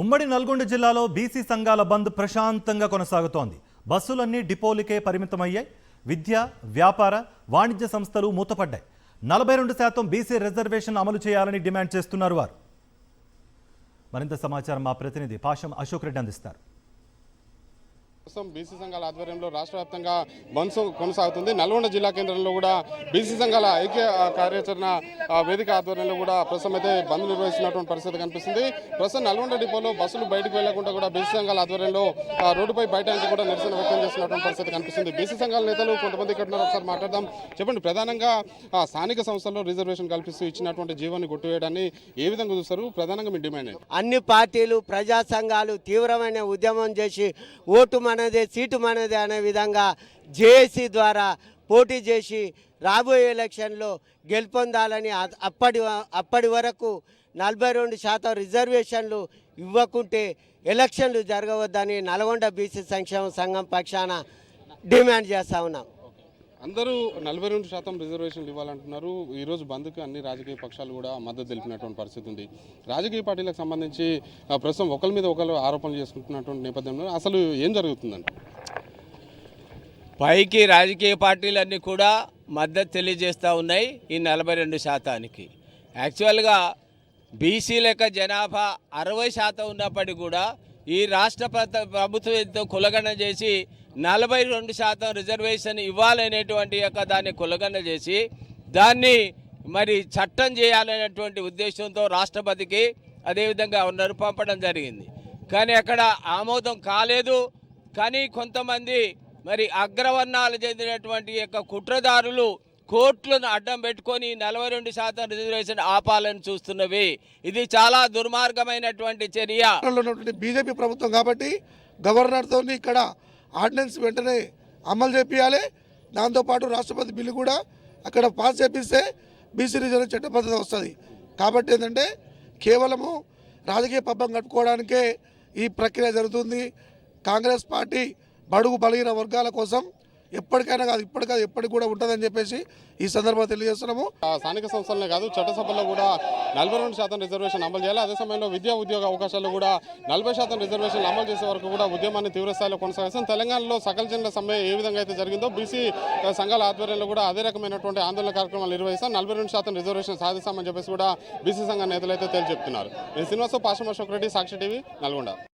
ఉమ్మడి నల్గొండ జిల్లాలో బీసీ సంఘాల బంద్ ప్రశాంతంగా కొనసాగుతోంది. బస్సులన్నీ డిపోలకే పరిమితమయ్యాయి. విద్య, వ్యాపార, వాణిజ్య సంస్థలు మూతపడ్డాయి. 42% బీసీ రిజర్వేషన్ అమలు చేయాలని డిమాండ్ చేస్తున్నారు వారు. మరింత సమాచారం మా ప్రతినిధి పాషం అశోక్ రెడ్డి అందిస్తారు. బీసీ సంఘాల ఆధ్వర్యంలో రాష్ట్ర వ్యాప్తంగా బంద్ కొనసాగుతుంది. నల్గొండ జిల్లా కేంద్రంలో కూడా బీసీ సంఘాల ఐక్య కార్యాచరణ వేదిక ఆధ్వర్యంలో కూడా ప్రస్తుతం అయితే బంద్ నిర్వహిస్తున్నటువంటి పరిస్థితి కనిపిస్తుంది. ప్రస్తుతం నల్గొండ డిపోలో బస్సులు బయటకు వెళ్లకుండా కూడా బీసీ సంఘాల ఆధ్వర్యంలో రోడ్డుపై బయట కూడా నిరసన వ్యక్తం చేస్తున్నటువంటి పరిస్థితి కనిపిస్తుంది. బీసీ సంఘాల నేతలు కొంతమంది ఇక్కడ ఉన్నారు, ఒకసారి మాట్లాడదాం. చెప్పండి, ప్రధానంగా స్థానిక సంస్థల్లో రిజర్వేషన్ కల్పిస్తూ ఇచ్చినటువంటి జీవాన్ని కొట్టివేయడాన్ని ఏ విధంగా చూస్తారు? ప్రధానంగా మీ డిమాండ్ ఏంటి? అన్ని పార్టీలు, ప్రజా సంఘాలు తీవ్రమైన ఉద్యమం చేసి ఓటు మనదే, సీటు మనదే అనే విధంగా జేఏసీ ద్వారా పోటీ చేసి రాబోయే ఎలక్షన్లో గెలుపొందాలని అప్పటి వరకు 42% రిజర్వేషన్లు ఇవ్వకుంటే ఎలక్షన్లు జరగవద్దని నల్గొండ బీసీ సంక్షేమ సంఘం పక్షాన డిమాండ్ చేస్తా ఉన్నాం. అందరూ 42% రిజర్వేషన్లు ఇవ్వాలంటున్నారు. ఈరోజు బంద్కు అన్ని రాజకీయ పక్షాలు కూడా మద్దతు తెలిపినటువంటి పరిస్థితి ఉంది. రాజకీయ పార్టీలకు సంబంధించి ప్రస్తుతం ఒకరి మీద ఒకరు ఆరోపణలు చేసుకుంటున్నటువంటి నేపథ్యంలో అసలు ఏం జరుగుతుందంటే, పైకి రాజకీయ పార్టీలన్నీ కూడా మద్దతు తెలియజేస్తూ ఉన్నాయి ఈ 42%. యాక్చువల్గా బీసీ లెక్క జనాభా 60% ఉన్నప్పటికీ కూడా ఈ రాష్ట్ర ప్రభుత్వం ఎంతో కులగణన చేసి 42% రిజర్వేషన్ ఇవ్వాలనేటువంటి యొక్క దాన్ని కులగణన చేసి దాన్ని మరి చట్టం చేయాలనేటువంటి ఉద్దేశంతో రాష్ట్రపతికి అదేవిధంగా గవర్నర్ పంపడం జరిగింది. కానీ అక్కడ ఆమోదం కాలేదు. కానీ కొంతమంది మరి అగ్రవర్ణాలు చెందినటువంటి యొక్క కుట్రదారులు కోర్టులను అడ్డం పెట్టుకొని 42% రిజర్వేషన్ ఆపాలని చూస్తున్నవి. ఇది చాలా దుర్మార్గమైనటువంటి చర్య. బీజేపీ ప్రభుత్వం కాబట్టి గవర్నర్తో ఇక్కడ ఆర్డినెన్స్ వెంటనే అమలు చేపియాలి. దాంతోపాటు రాష్ట్రపతి బిల్లు కూడా అక్కడ పాస్ చేపిస్తే బీసీ రిజర్వేషన్ చట్టబద్ధత వస్తుంది. కాబట్టి ఏంటంటే కేవలము రాజకీయ పబ్బం కట్టుకోవడానికే ఈ ప్రక్రియ జరుగుతుంది. కాంగ్రెస్ పార్టీ బడుగు బలహీన వర్గాల కోసం ఎప్పటికైనా కాదు, ఇప్పటికైనా ఎప్పటికి కూడా ఉంటుందని చెప్పేసి ఈ సందర్భంగా తెలియజేస్తున్నాము. స్థానిక సంస్థలనే కాదు, చట్టసభల్లో కూడా 42% రిజర్వేషన్ అమలు చేయాలి. అదే సమయంలో విద్యా ఉద్యోగ అవకాశాల్లో కూడా 40% రిజర్వేషన్ అమలు చేసే వరకు కూడా ఉద్యమాన్ని తీవ్రస్థాయిలో కొనసాగిస్తాం. తెలంగాణలో సకల జనుల సమ్మె ఏ విధంగా అయితే జరిగిందో బీసీ సంఘాల ఆధ్వర్యంలో కూడా అదే రకమైనటువంటి ఆందోళన కార్యక్రమాలు నిర్వహిస్తాం. 42% రిజర్వేషన్ సాధిస్తామని చెప్పేసి కూడా బీసీ సంఘ నేతలు అయితే తేల్చి చెప్తున్నారు. నేను శ్రీనివాసరావు, పాషం అశోక్ రెడ్డి, సాక్షి టీవీ, నల్గొండ.